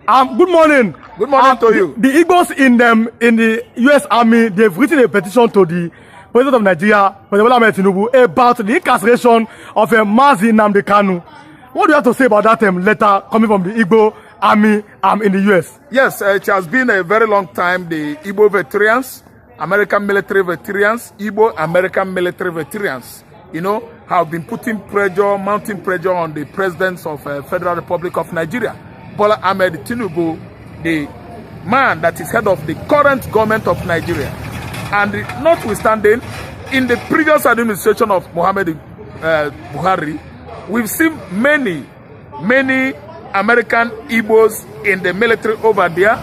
Good morning. Good morning to you. The Igbos in the U.S. Army, they've written a petition to the President of Nigeria, President Tinubu, about the incarceration of Mazi Nnamdikanu. What do you have to say about that letter coming from the Igbo Army in the U.S.? Yes, it has been a very long time. The Igbo veterans, American military veterans, Igbo American military veterans, have been mounting pressure on the presidents of Federal Republic of Nigeria. Bola Ahmed Tinubu, the man that is head of the current government of Nigeria. And notwithstanding, in the previous administration of Muhammad Buhari, we've seen many American Igbos in the military over there,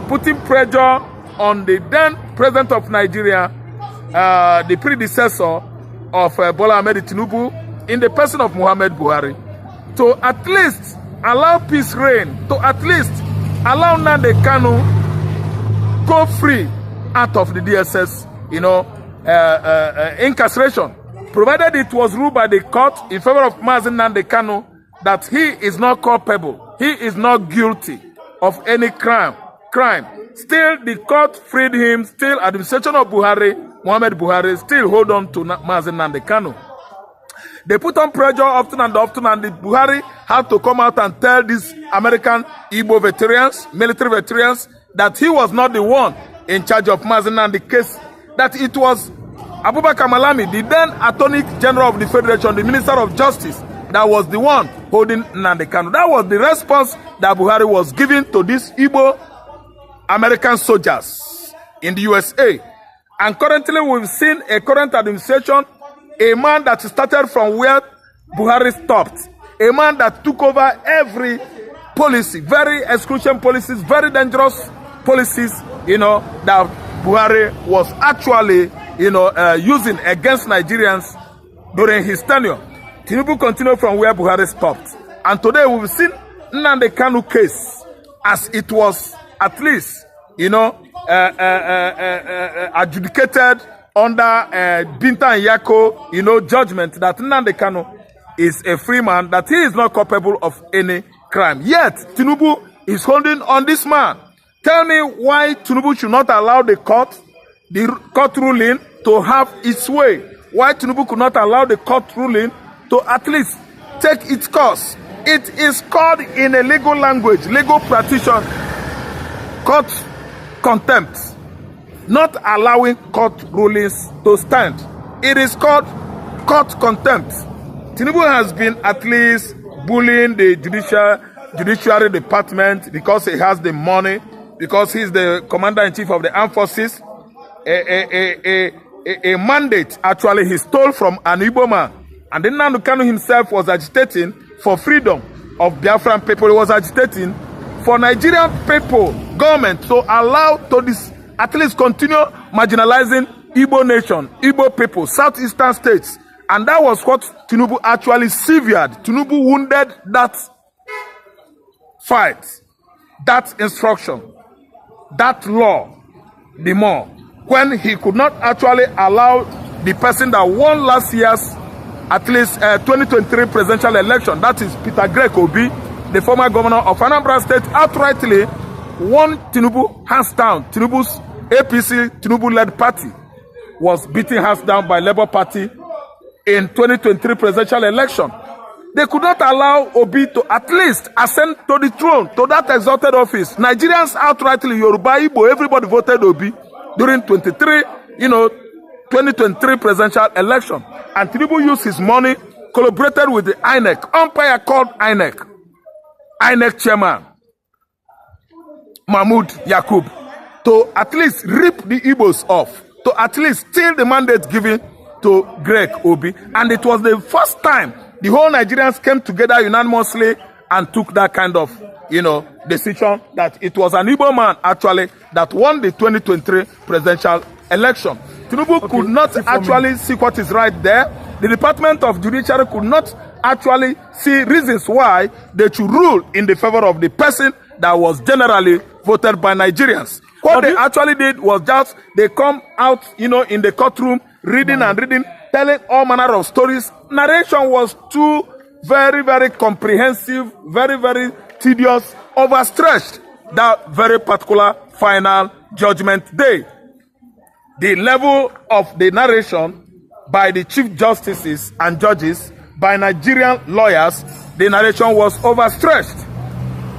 putting pressure on the then president of Nigeria, the predecessor of Bola Ahmed Tinubu, in the person of Muhammad Buhari, to at least allow peace reign, to at least allow nnamdikanu go free out of the DSS, incarceration, provided it was ruled by the court in favor of Mazi Nnamdikanu that he is not culpable, he is not guilty of any crime. Still, the court freed him. Still, administration of Muhammad Buhari, still hold on to Mazi Nnamdikanu. They put on pressure often, and the Buhari had to come out and tell these American Igbo veterans, military veterans, that he was not the one in charge of Mazi Nnamdi case, that it was Abubakar Malami, the then Attorney General of the Federation, the Minister of Justice, that was the one holding Nnamdikanu. That was the response that Buhari was giving to these Igbo American soldiers in the USA. And currently we've seen a current administration, a man that started from where Buhari stopped, a man that took over every policy, very exclusion policies, very dangerous policies, that Buhari was actually, using against Nigerians during his tenure. Tinubu continued from where Buhari stopped. And today we've seen Nnamdikanu case as it was at least, adjudicated under Binta and Yako, judgment that Nnamdikanu is a free man, that he is not culpable of any crime. Yet, Tinubu is holding on this man. Tell me why Tinubu should not allow the court ruling to have its way. Why Tinubu could not allow the court ruling to at least take its course. It is called in a legal language, legal practitioner, court contempt. Not allowing court rulings to stand. It is called court contempt. Tinubu has been at least bullying the judiciary department because he has the money, because he's the commander-in-chief of the armed forces. A mandate actually he stole from an Igbo man. And then Nnamdikanu himself was agitating for freedom of Biafran people. He was agitating for Nigerian people, government, to allow to this at least continue marginalizing Igbo nation, Igbo people, southeastern states. And that was what Tinubu actually severed. Tinubu wounded that fight, that instruction, that law, the more, when he could not actually allow the person that won last year's, at least 2023 presidential election, that is Peter Greg Obi, the former governor of Anambra State, outrightly won Tinubu hands down. Tinubu's APC, Tinubu-led party, was beaten hands down by Labour Party in 2023 presidential election. They could not allow Obi to at least ascend to the throne, to that exalted office. Nigerians outrightly, Yoruba, Igbo, everybody voted Obi during 2023 presidential election. And Tinubu used his money, collaborated with the INEC, umpire called INEC chairman, Mahmoud Yakub, to at least rip the Igbos off, to at least steal the mandate given to Greg Obi. And it was the first time the whole Nigerians came together unanimously and took that kind of, decision that it was an Igbo man actually that won the 2023 presidential election. Tinubu could not actually see what is right there. The Department of Judiciary could not actually see reasons why they should rule in the favor of the person that was generally voted by Nigerians. What they actually did was just, they come out, in the courtroom, reading and reading, telling all manner of stories. Narration was too very, very comprehensive, very, very tedious, overstretched that very particular final judgment day. The level of the narration by the chief justices and judges, by Nigerian lawyers, the narration was overstretched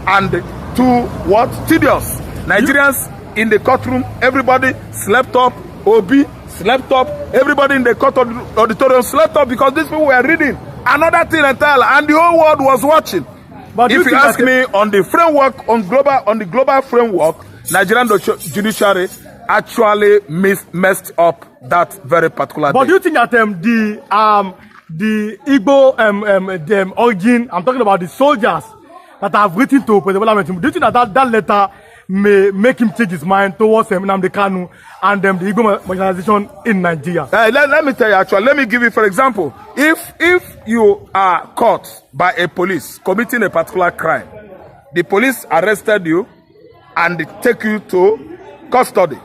and too what? Tedious. Nigerians in the courtroom, everybody slept up, Obi slept up, everybody in the court auditorium slept up because these people were reading another thing entirely, and the whole world was watching. But if you ask me on the framework, on the global framework, Nigerian judiciary actually messed up that very particular But day. do you think that the Igbo origin, I'm talking about the soldiers that have written to President Tinubu, do you think that that letter may make him change his mind towards Nnamdikanu and the Igbo marginalization in Nigeria? Let me tell you, actually, let me give you, for example, if you are caught by a police committing a particular crime, the police arrested you and they take you to custody,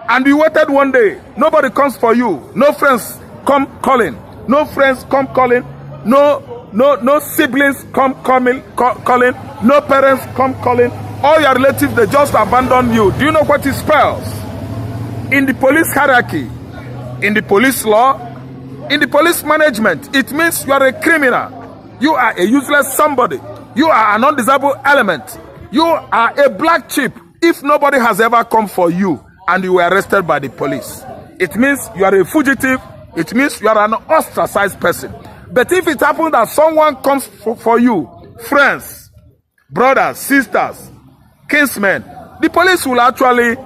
and you waited one day, nobody comes for you, no friends come calling, no friends come calling, no siblings come calling, no parents come calling, all your relatives, they just abandon you. Do you know what it spells? In the police hierarchy, in the police law, in the police management, it means you are a criminal. You are a useless somebody. You are an undesirable element. You are a black sheep if nobody has ever come for you and you were arrested by the police. It means you are a fugitive. It means you are an ostracized person. But if it happens that someone comes for you, friends, brothers, sisters, kinsmen, the police will actually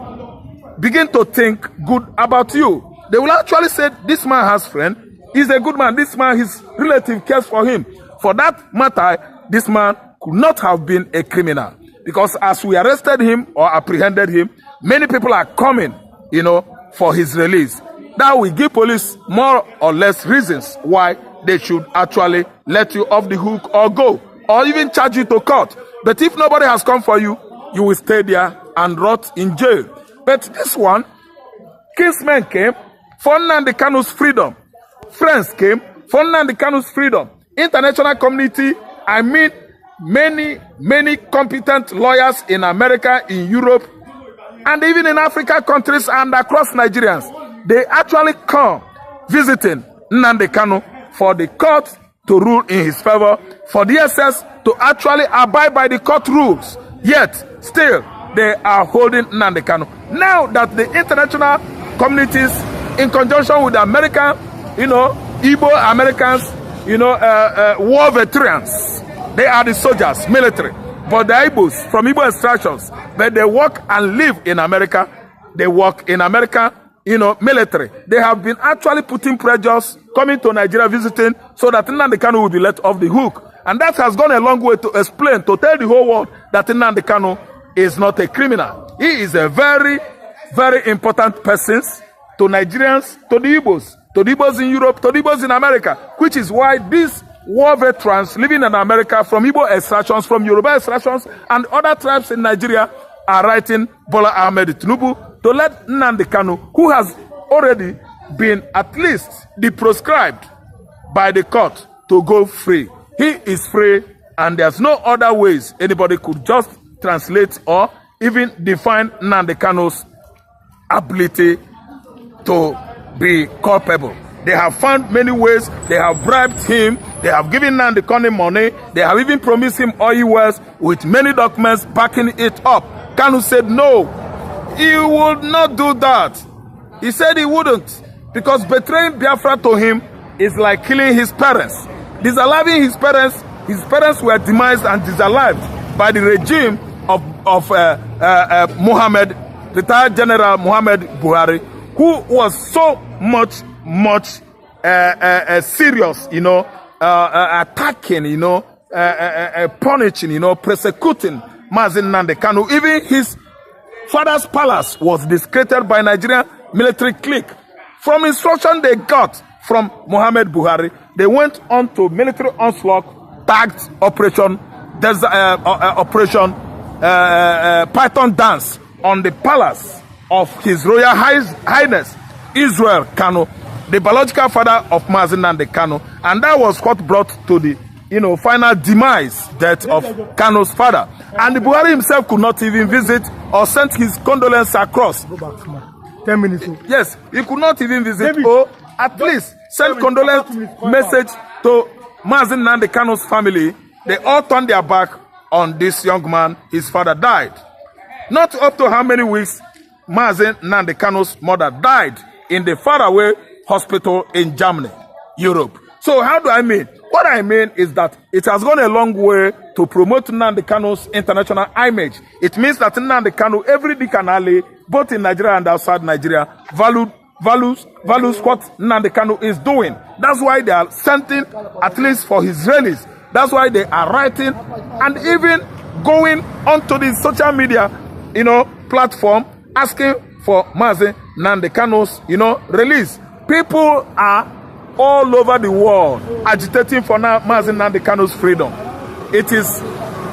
begin to think good about you. They will actually say, this man has friend, he's a good man, this man, his relative cares for him. For that matter, this man could not have been a criminal. Because as we arrested him or apprehended him, many people are coming, for his release. That will give police more or less reasons why they should actually let you off the hook or go, or even charge you to court. But if nobody has come for you, you will stay there and rot in jail. But this one, kinsmen came for Nnamdikanu's freedom. Friends came for Nnamdikanu's freedom. International community, I mean many competent lawyers in America, in Europe, and even in African countries and across Nigerians, they actually come visiting Nnamdikanu for the court to rule in his favor, for the SS to actually abide by the court rules. Yet, still, they are holding Nnamdikanu. Now that the international communities, in conjunction with the American, Igbo Americans, war veterans, they are the soldiers, military. But the Igbos, from Igbo extractions, but they work and live in America. They work in America, military. They have been actually putting pressures, coming to Nigeria, visiting, so that Nnamdikanu will be let off the hook. And that has gone a long way to explain, to tell the whole world that Nnamdikanu is not a criminal. He is a very, very important person to Nigerians, to the Igbos in Europe, to the Igbos in America, which is why these war veterans living in America from Igbo extractions, from Yoruba extractions, and other tribes in Nigeria are writing Bola Ahmed Tinubu to let Nnamdikanu, who has already been at least deproscribed by the court, to go free. He is free, and there's no other ways anybody could just translate or even define Nnamdikanu's ability to be culpable. They have found many ways. They have bribed him. They have given Nnamdikanu money. They have even promised him oil wells with many documents backing it up. Kanu said no, he would not do that. He said he wouldn't, because betraying Biafra to him is like killing his parents. Disallowing his parents were demised and disallowed by the regime of retired General Muhammad Buhari, who was so much serious, attacking, punishing, persecuting Mazi Nnamdikanu. Even his father's palace was desecrated by Nigerian military clique. From instruction they got from Muhammad Buhari, they went on to military onslaught, tagged Operation Python Dance on the palace of His Royal Highness Israel Kanu, the biological father of Mazi Nnamdikanu, and that was what brought to the final demise, death of Kanu'S father. And the Buhari himself could not even visit or send his condolences across. Go back, come on. 10 minutes. Yes, he could not even visit David, or at least send condolence message to Mazi Nnamdi Kanu's family. They all turned their back on this young man. His father died. Not up to how many weeks Mazi Nnamdi Kanu's mother died in the faraway hospital in Germany, Europe. So how do I mean? What I mean is that it has gone a long way to promote Nnamdi Kanu's international image. It means that Nnamdi Kanu, every Dick and alley, both in Nigeria and outside Nigeria, values what Nnamdi Kanu is doing. That's why they are sending, at least for his rallies. That's why they are writing and even going onto the social media, platform, asking for Mazi Nnamdi Kanu's, release. People are all over the world agitating for Mazi Nnamdi Kanu's freedom. It is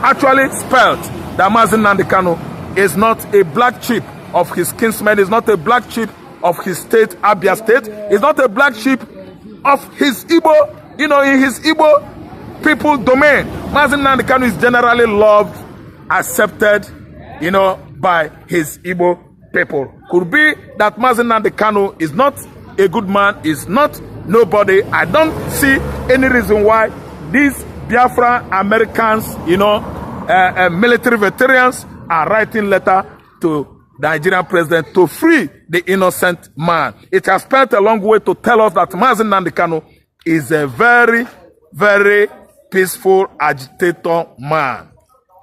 actually spelled that Mazi Nnamdi Kanu is not a black sheep of his kinsmen, is not a black sheep of his state, Abia state, is not a black sheep of his Igbo, in his Igbo people domain. Mazi Nnamdi Kanu is generally loved, accepted, by his Igbo people. Could be that Mazi Nnamdi Kanu is not a good man, is not nobody. I don't see any reason why these Biafra Americans, military veterans are writing letter to the Nigerian president to free the innocent man. It has spent a long way to tell us that Mazi Nnamdi Kanu is a very, very peaceful agitator man.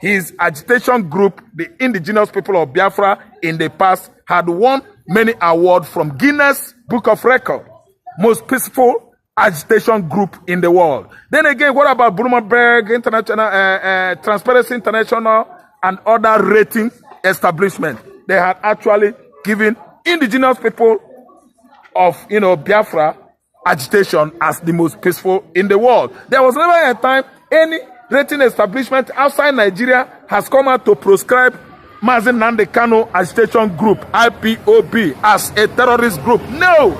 His agitation group, the indigenous people of Biafra, in the past had won many awards from Guinness Book of Record, most peaceful agitation group in the world. Then again, what about Bloomberg International, Transparency International, and other rating establishments? They had actually given indigenous people of Biafra agitation as the most peaceful in the world. There was never a time any rating establishment outside Nigeria has come out to proscribe Mazi Nnamdi Kanu agitation group, IPOB, as a terrorist group. No,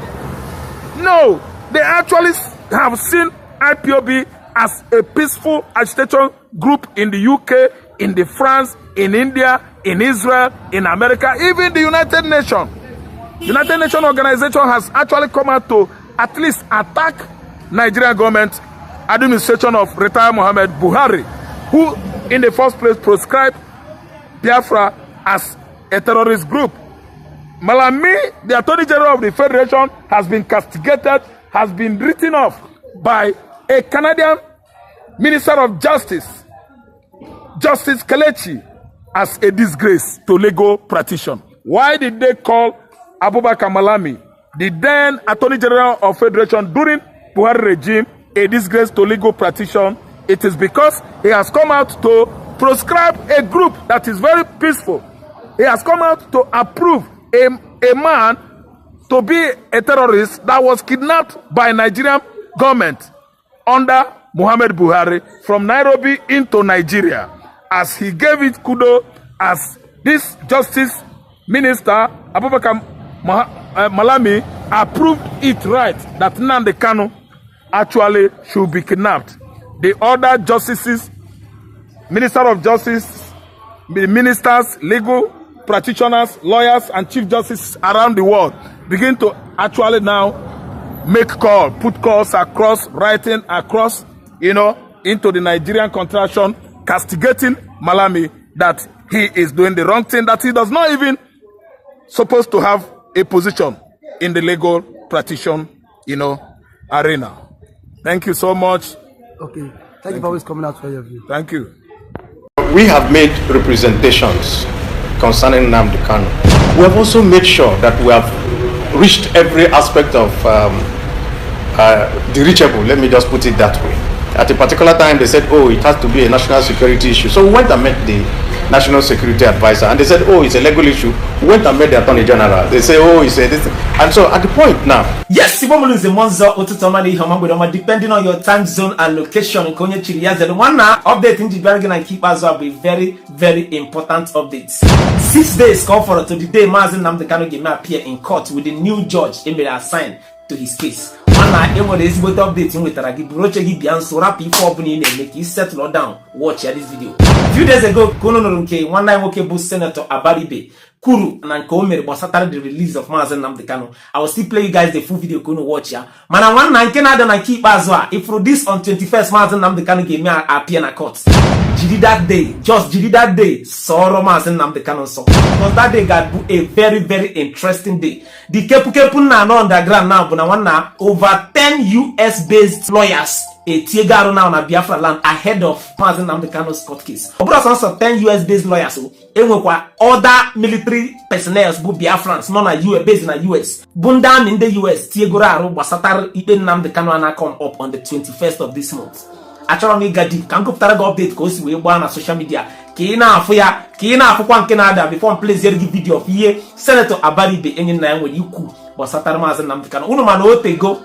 they actually have seen IPOB as a peaceful agitation group in the UK, in the France, in India, in Israel, in America, even the United Nations. United Nations organization has actually come out to at least attack Nigerian government administration of retired Muhammad Buhari, who in the first place proscribed Biafra as a terrorist group. Malami, the Attorney General of the Federation, has been castigated, has been written off by a Canadian Minister of Justice, Justice Kelechi, as a disgrace to legal practitioner. Why did they call Abubakar Malami, the then Attorney General of Federation during Buhari regime, a disgrace to legal practitioner? It is because he has come out to proscribe a group that is very peaceful. He has come out to approve a man to be a terrorist that was kidnapped by Nigerian government under Muhammad Buhari from Nairobi into Nigeria. As he gave it kudo, as this Justice Minister Abubakar Malami approved it right that Nnamdi Kanu actually should be kidnapped. The other justices, Minister of Justice, the ministers, legal practitioners, lawyers, and chief justices around the world begin to actually now make call, put calls across, writing across, into the Nigerian contraction, castigating Malami that he is doing the wrong thing, that he does not even supposed to have a position in the legal practitioner, arena. Thank you so much. Okay. Thank you for always coming out for your view. Thank you. We have made representations concerning Nnamdi Kanu. We have also made sure that we have reached every aspect of the reachable, let me just put it that way. At a particular time, they said, it has to be a national security issue. So we went and met the National Security Advisor, and they said, it's a legal issue. We went and met the Attorney General. They say, it's a this. And so at the point now. Yes, depending on your time zone and location, update in the and keep us up with very, very important updates. 6 days call for to the day Mazi Nnamdi Kanu appear in court with the new judge assigned to his case. One na enwere ezigbote update nwetara gị buru oche gị bịa nso rapụ ife ọbụla ị na-eme ka ị settle down watch ya this video. A few days ago ka unu nụrụ nke nwanne anyị nwoke bụ Senator Abaribe kwuru na nke o mere gbasatara the release of Mazi Nnamdi Kanu. I will still play you guys the full video ka unu watch ya. Mana nwanna nke na-ada na nke ikpeazụ a ifuru this on 21st Mazi Nnamdi Kanu ga-eme appear na court. Jiri that day sọrọ Mazi Nnamdi Kanu nsọ, because that day ga-abụ a very interesting day. The kepu na no underground now bụ na nwanna over 10 US based lawyers etiegaro now na Biafra land ahead of Mazi Nnamdi Kanu's court case. Ọ bụrụ sọsọ 10 US based lawyers o enwekwa other military personnel bụ Biafrans nọ na US based na US bụ ndị amị ndị US tiegoro arụ gbasatara ikpe Nnamdi Kanu na come up on the 21st of this month. Achọrọ m ịga deep ka m gụpụtara gị update ka o si wee gbaa na social media ka ị na-afụ ya ka ị na-afụkwa nke na-ada before m pleziere gị video of ihe Senator Abaribe enyi nna ya nwere ikwu gbasatara Mazi Nnamdi Kanu. Unu ma na o tego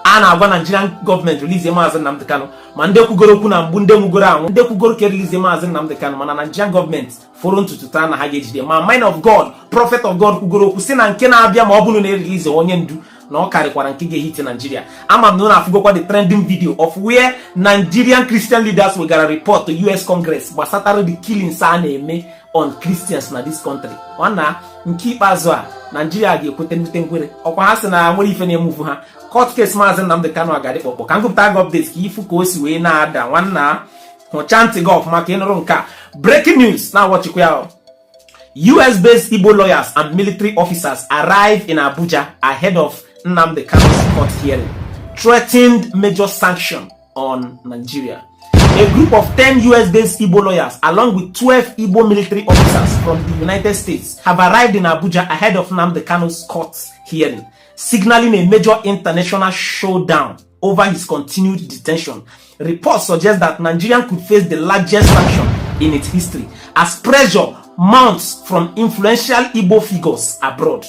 a na-agwa Nigerian government release Mazi Nnamdi Kanu, ma ndị kwugoro okwu na mgbu ndị nwugoro anwụ ndị kwugoro ka release Mazi Nnamdi Kanu, mana Nigerian government fọrọ ntutu taa na ha ga-ejide ma man of God, prophet of God kwugoro okwu si na nke na-abịa ma ọ bụrụ na release onye ndu na ọ karịkwara nke ga-ehite Nigeria. Ama m na ọ na-afụgokwa the trending video of where Nigerian Christian leaders wegara report to US Congress gbasatara the killings a na-eme on Christians na this country. Nwanna nke ikpeazụ a Nigeria ga-ekwete nnute nkwere ọkwa ha sị na nwere ife na-emuvu ha court case Mazi Nnamdi Kanu agadi kpọkpọ. Ka m gụpụta gị updates ka ifu ka o si wee na-ada nwanna hụcha ntị gị ọfụma ka ị nụrụ nke a. Breaking news na watchikwa ya. US-based Igbo lawyers and military officers arrive in Abuja ahead of Nnamdi Kanu's court hearing, threatened major sanction on Nigeria. A group of 10 US-based Igbo lawyers along with 12 Igbo military officers from the United States have arrived in Abuja ahead of Nnamdi Kanu's court hearing, signaling a major international showdown over his continued detention. Reports suggest that Nigeria could face the largest sanction in its history as pressure mounts from influential Igbo figures abroad.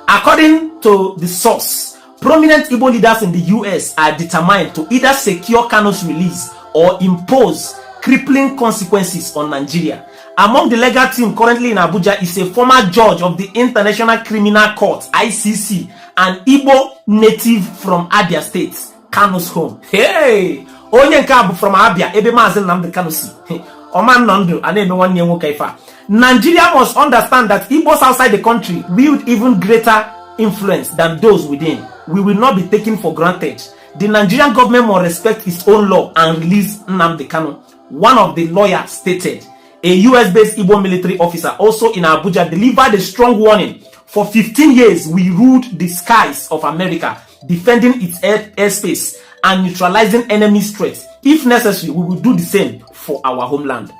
According to the source, prominent Igbo leaders in the US are determined to either secure Kanu's release or impose crippling consequences on Nigeria. Among the legal team currently in Abuja is a former judge of the International Criminal Court, ICC, an Igbo native from Abia State, Kanu's home. Hey! Onye nke abu from Abia, ebe Mazi Nnamdi Kanu si. Oman Nondu, aneme wanye nwoke ifa. Nigeria must understand that Igbos outside the country wield even greater influence than those within. We will not be taken for granted. The Nigerian government must respect its own law and release Nnamdi Kanu. One of the lawyers stated. A US-based Igbo military officer also in Abuja delivered a strong warning. For 15 years, we ruled the skies of America, defending its airspace and neutralizing enemy threats. If necessary, we will do the same for our homeland.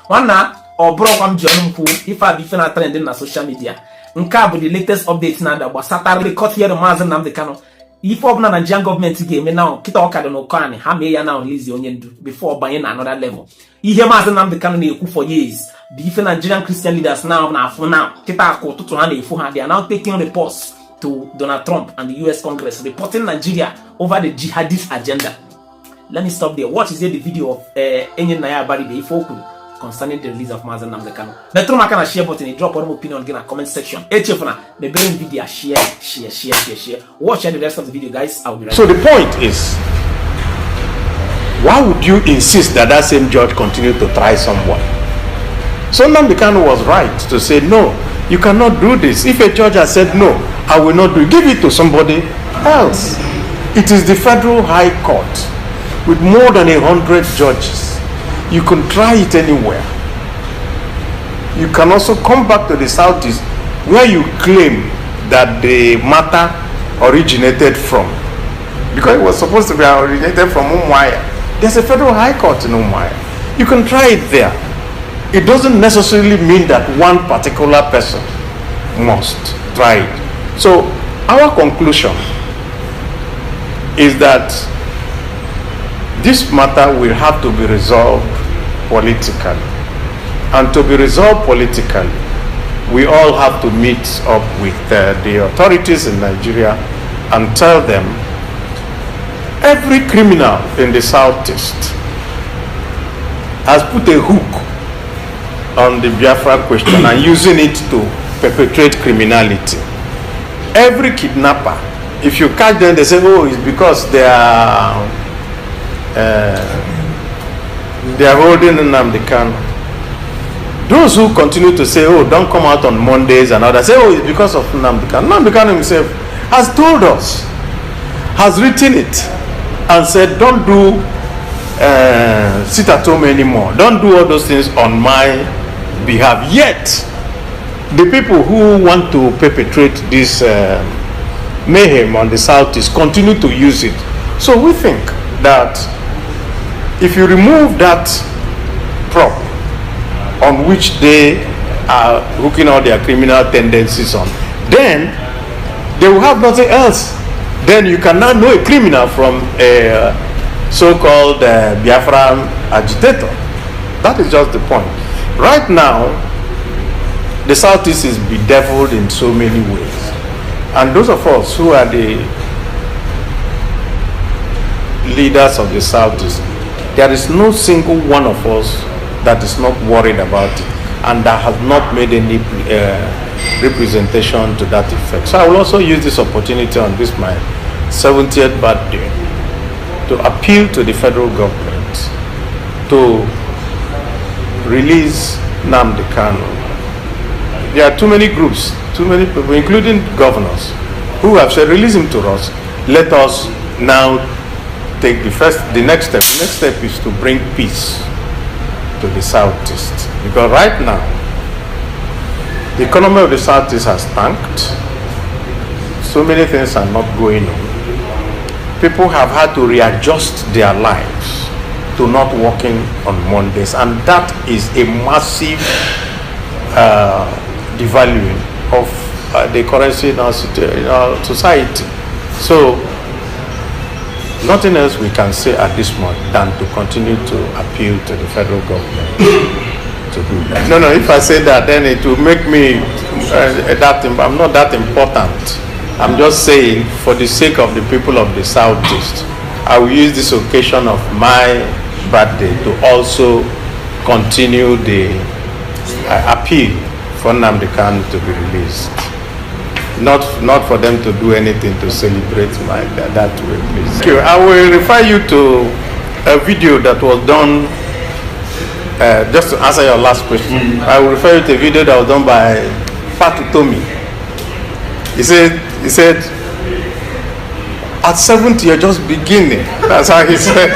Wana obro kwam jonumku ifa bi fena trending na social media. Nka bụ the latest update na da gbasatara the court hearing Mazi Nnamdi Kanu. If ọbụna Nigerian government ga-eme now kita ọka dị n'ụkọ anyị ha mee ya now release onye ndu before banye na another level. Ihe Mazi Nnamdi Kanu na-ekwu for years. The ife Nigerian Christian leaders now na afụ now kita akụ ụtụtụ ha na-efu ha. They are now taking reports to Donald Trump and the US Congress reporting Nigeria over the jihadist agenda. Let me stop there. Watch is the video of enyi nna ya Abaribe ife okwu concerning the release of Mazi Nnamdi Kanu. Metro maka na share button, drop your opinion in the comment section. Echefuna, the bearing video, share. Watch the rest of the video, guys. I'll be right back. So the point is, why would you insist that that same judge continue to try someone? So Nnamdi Kanu was right to say, no, you cannot do this. If a judge has said, no, I will not do it, give it to somebody else. It is the Federal High Court with more than 100 judges. You can try it anywhere. You can also come back to the Southeast where you claim that the matter originated from. Because it was supposed to be originated from Umuahia. There's a Federal High Court in Umuahia. You can try it there. It doesn't necessarily mean that one particular person must try it. So our conclusion is that this matter will have to be resolved politically. And to be resolved politically, we all have to meet up with the authorities in Nigeria and tell them every criminal in the Southeast has put a hook on the Biafra question and using it to perpetrate criminality. Every kidnapper if you catch them, they say, oh, it's because they are holding Nnamdikanu. Those who continue to say, oh, don't come out on Mondays and others, say, oh, it's because of Nnamdikanu. Nnamdikanu himself has told us, has written it, and said, don't do sit at home anymore. Don't do all those things on my behalf. Yet, the people who want to perpetrate this mayhem on the Southeast continue to use it. So we think that if you remove that prop on which they are hooking all their criminal tendencies on, then they will have nothing else. Then you can now know a criminal from a so-called biafra agitator. That is just the point. Right now, the Southeast is bedeviled in so many ways. And those of us who are the leaders of the Southeast, there is no single one of us that is not worried about it and that has not made any representation to that effect. So I will also use this opportunity on this my 70th birthday to appeal to the federal government to release Nnamdi Kanu. There are too many groups, too many people, including governors, who have said, release him to us. Let us now take the next step. The next step is to bring peace to the Southeast. Because right now, the economy of the Southeast has tanked. So many things are not going on. People have had to readjust their lives to not working on Mondays, and that is a massive devaluing of the currency in our society. So nothing else we can say at this moment than to continue to appeal to the federal government to do that. No, if I say that, then it will make me I'm not that important. I'm just saying, for the sake of the people of the Southeast, I will use this occasion of my birthday to also continue the appeal for Nnamdi Kanu to be released. Not for them to do anything to celebrate that way, please. Okay, I will refer you to a video that was done, just to answer your last question. I will refer you to a video that was done by Patu Tomi. He said, at 70 you're just beginning. That's how he said.